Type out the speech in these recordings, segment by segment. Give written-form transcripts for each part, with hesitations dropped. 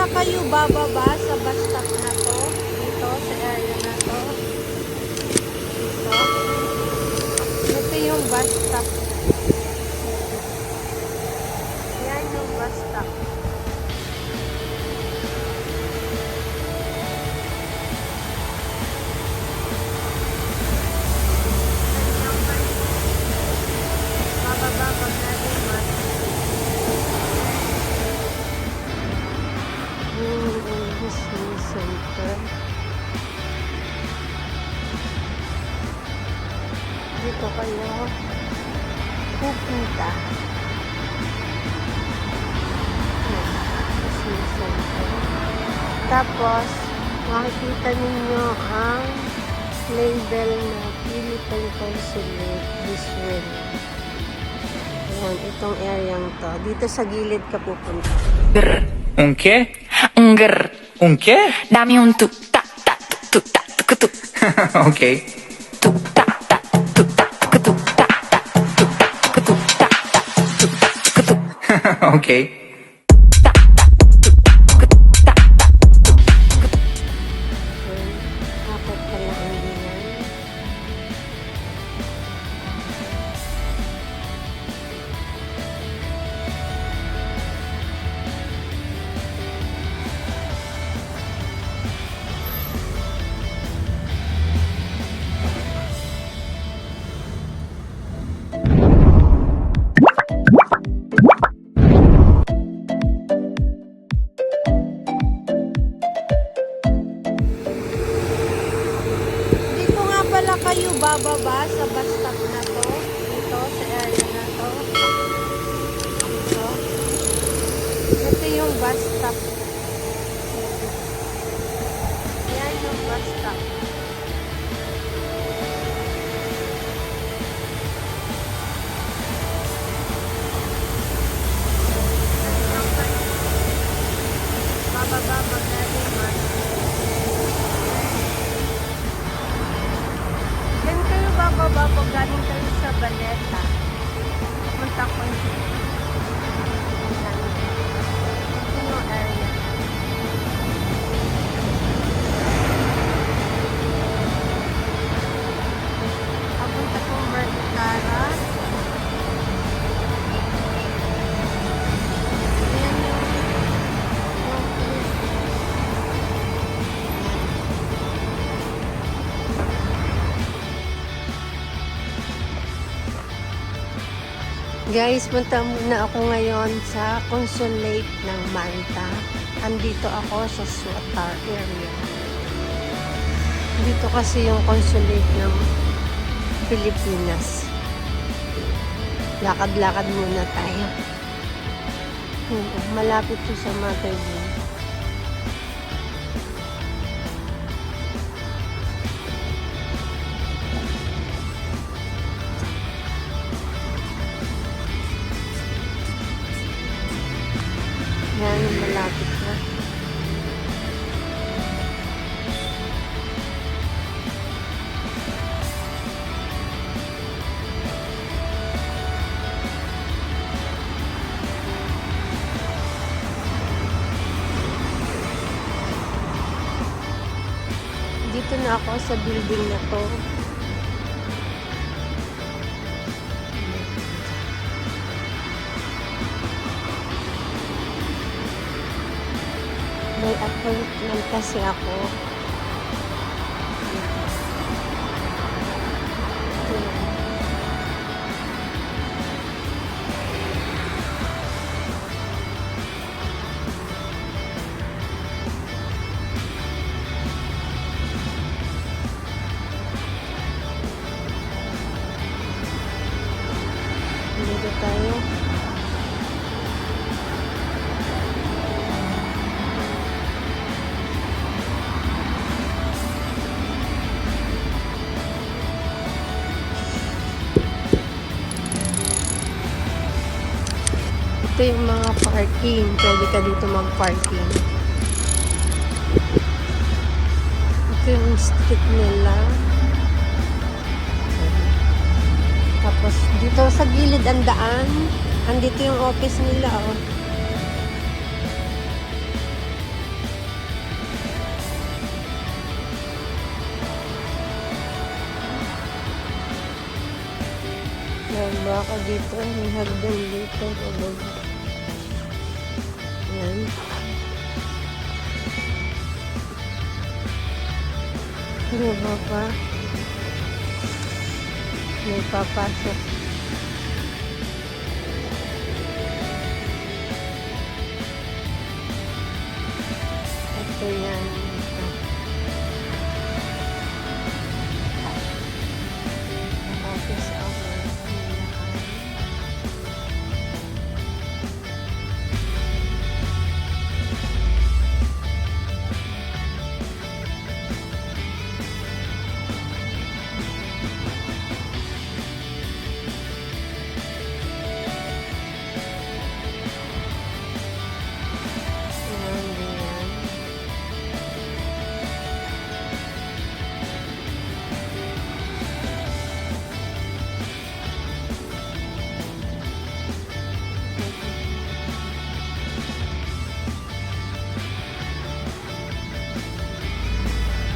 pala kayo bababa sa bus stop na to, dito sa area na to. Ito yung bus stop. Yan yung bus stop. Bababa pag natin mas. Yung business center. Dito kayo pupunta. Business center. Tapos, makikita ninyo ang label na Philippine Consulate Israel. Ayan, itong area to. Dito sa gilid ka pupunta. Un qué? Un qué? Dame un tuk tak tak tuk tak tuk tuk Ok. tuk tak tak tuk tak tuk tuk tak tak tuk tak tuk tuk tak tak tuk tak tuk tuk Ok. tak tak tuk tuk tak tak tuk. Apat pala ang diyan. Dito nga pala kayo bababa sa bus stop na to, dito sa area na to. Ito yung bus stop. Yan yung bus stop. Bababa pag natin mas. Diyan kayo bababa pag galing kayo sa Baleta. Punta ko yung area. Papunta kong Vertara. Ayan yung Guys, punta muna ako ngayon sa consulate ng Malta. Andito ako sa Suatar area. Dito kasi yung consulate ng Pilipinas. Lakad-lakad muna tayo. Malapit to sa Mataybo. Yan, malapit na. Dito na ako sa building na to. May appointment kasi ako. Dito tayo. Ito yung mga parking. Pwede ka dito mag-parking. Ito yung street nila. Tapos dito sa gilid ang daan. Andito yung office nila, oh. ka dito. May hagdan dito. Bababa. Yan. Bababa. May papasok. Ito yan. Office hours. Yan, yan.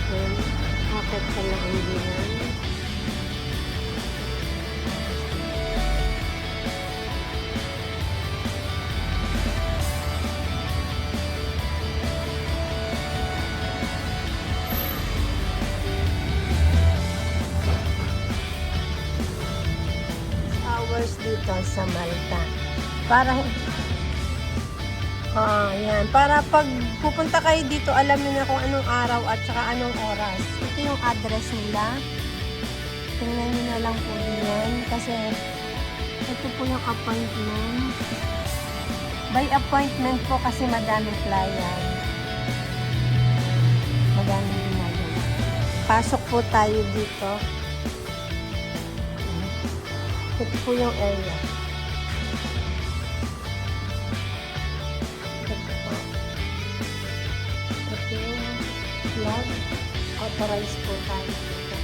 Yan. Akit pala ang dinan. Hours dito sa Malta. Para yan. Para pag pupunta kayo dito, alam niyo na kung anong araw at saka anong oras. Ito yung address nila. Tingnan niyo na lang po yan. Kasi ito po yung appointment. By appointment po kasi madaming flyer. Madaming ginagawa. Pasok po tayo dito. Ito po yung area. Ito po. Ito yung flag. Authorize po tayo dito.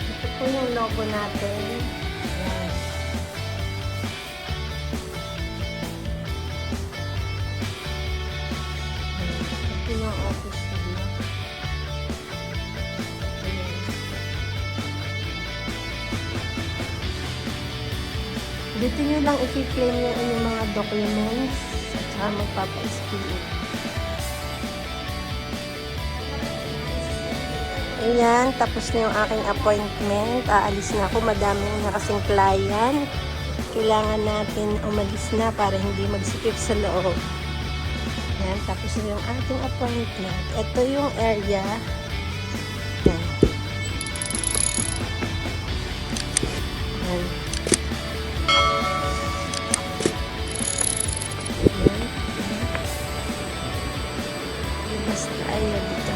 Ito po yung logo natin. Yan. Ito yung office nila. Ayan. Dito nyo lang i-claim yung inyong mga documents at saka magpapa-SPA. Ayan, tapos na yung aking appointment. Aalis na ako. Madaming na kasing client. Kailangan natin umalis na para hindi magsikip sa loob. Ayan, tapos na yung ating appointment. Ito yung area. Ayan. Ayan. Ayan. Labas tayo dito.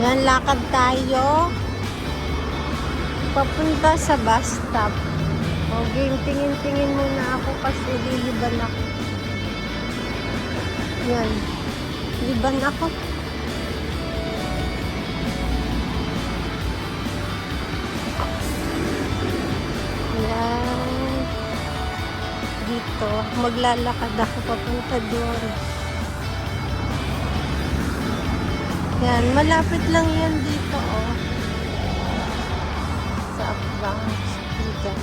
Ayan, lakad tayo. Papunta sa bus stop. Okay, tingin-tingin muna ako kasi liliban ako. Yan. Liban ako. Yan. Dito. Maglalakad ako papunta doon. Yan. Malapit lang yan dito, oh. Sa Upbank. Dito.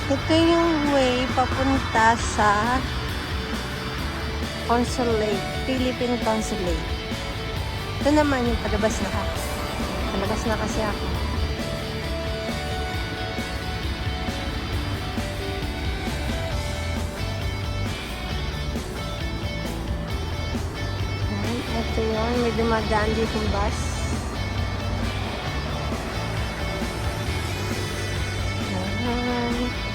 Ito yung way papunta sa consulate, Philippine Consulate. Ito naman yung palabas na ako. Palabas na kasi ako. Ito yun, may dumadaan dito yung bus. Ayan.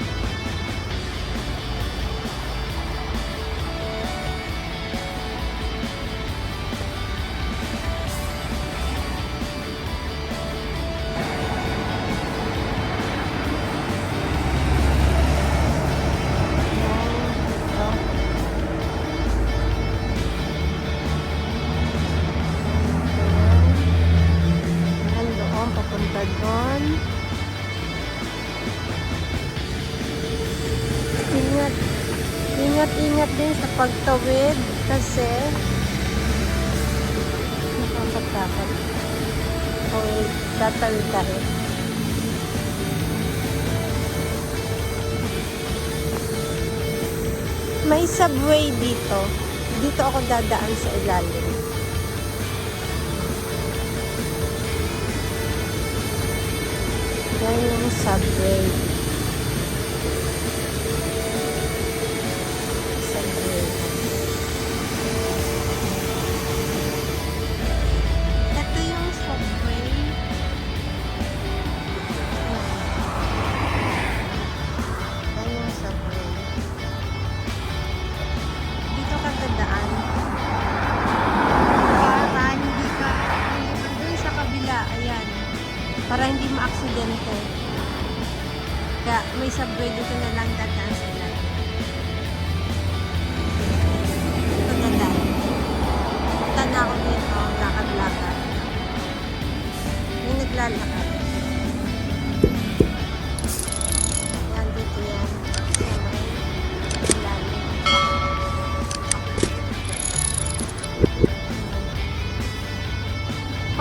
mag-ingat din sa pagtawid kasi nakakatakot. Okay, tatawid tayo. May subway dito. Dito ako dadaan sa ilalim. Yan yung subway. Subway. Ito yung subway. Yan yung subway. Dito ka dadaan. Para hindi ka doon sa kabila. Ayan. Para hindi maaksidente. Kaya may subway dito na lang dadaan sa ilalim. Ito dadaan. Punta na ako dito. Lakad-lakad. May naglalakad. Yan dito yan. Sa may ilalim.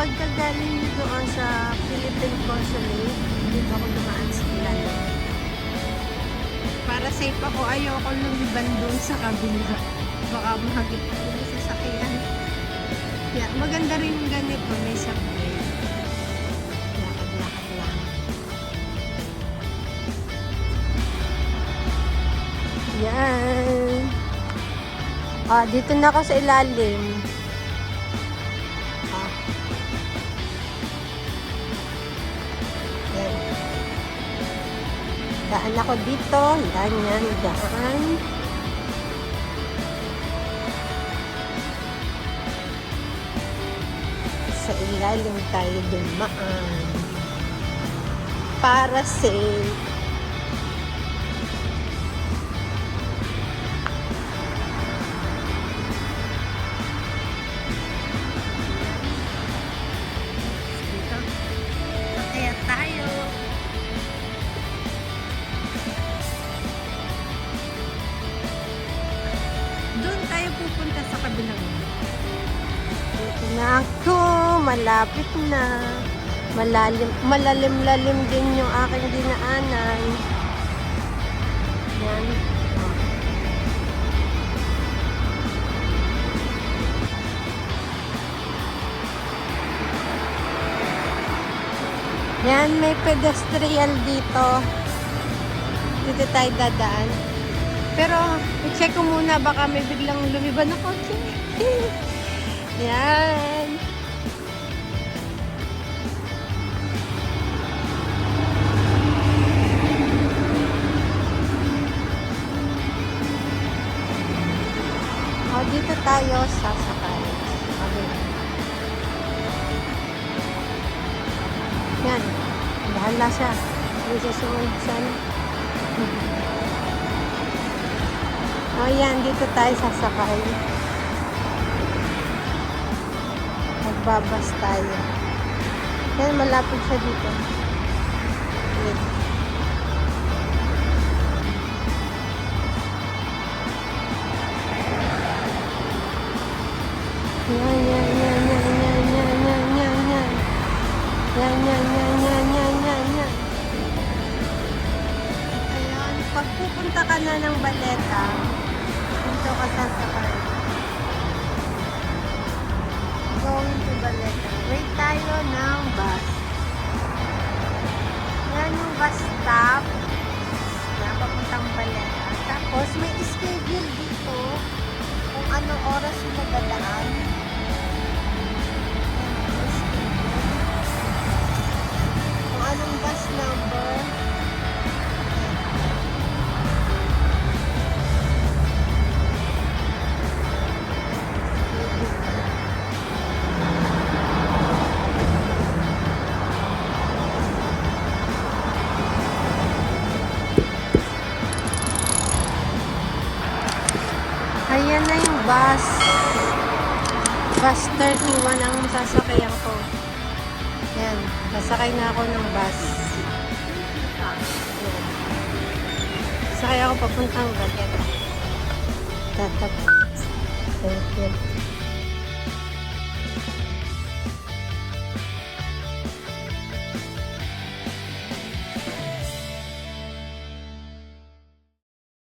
Pagkagaling nyo doon sa Philippine Consulate, dito ako dumaan sa ilalim. Para safe ako, ayoko lumiban doon sa kabila. Baka mahagip ko yung sasakyan. Yeah, maganda rin yung ganito, may subway. Lakad-lakad lang. Yan. Dito na ako sa ilalim. Daan ako dito. Yan. Daan. Sa ilalim tayo dumaan. Para safe. Dito. Kaya tayo. Doon tayo pupunta sa kabilang. Dito na ako, malapit na. Malalim-lalim din yung aking dinaanan. Yan. Yan, may pedestrian dito. Dito tayo dadaan. Pero, i-check ko muna, baka may biglang lumiban na kotse. Yan. Dito tayo sasakay. Yan. Bahala siya. Hindi siya sumunod sana. Yan, dito tayo sasakay. Magbabas tayo. Yan, malapit siya dito. Wait. Yan. Ayan, pag pupunta ka na ng Baleta, dito ka sasakay. Going to Baleta. Wait tayo ng bus. Yan yung bus stop. Yan, papuntang Baleta. Tapos, may schedule dito kung anong oras yung magdadaan. Kung anong bus number. Ayan na yung bus. Bus 31 ang sasakyan ko. Ayan, nasakay na ako ng bus. Ayan. Sakay ako papuntang Baleta. magtatapos. Thank you.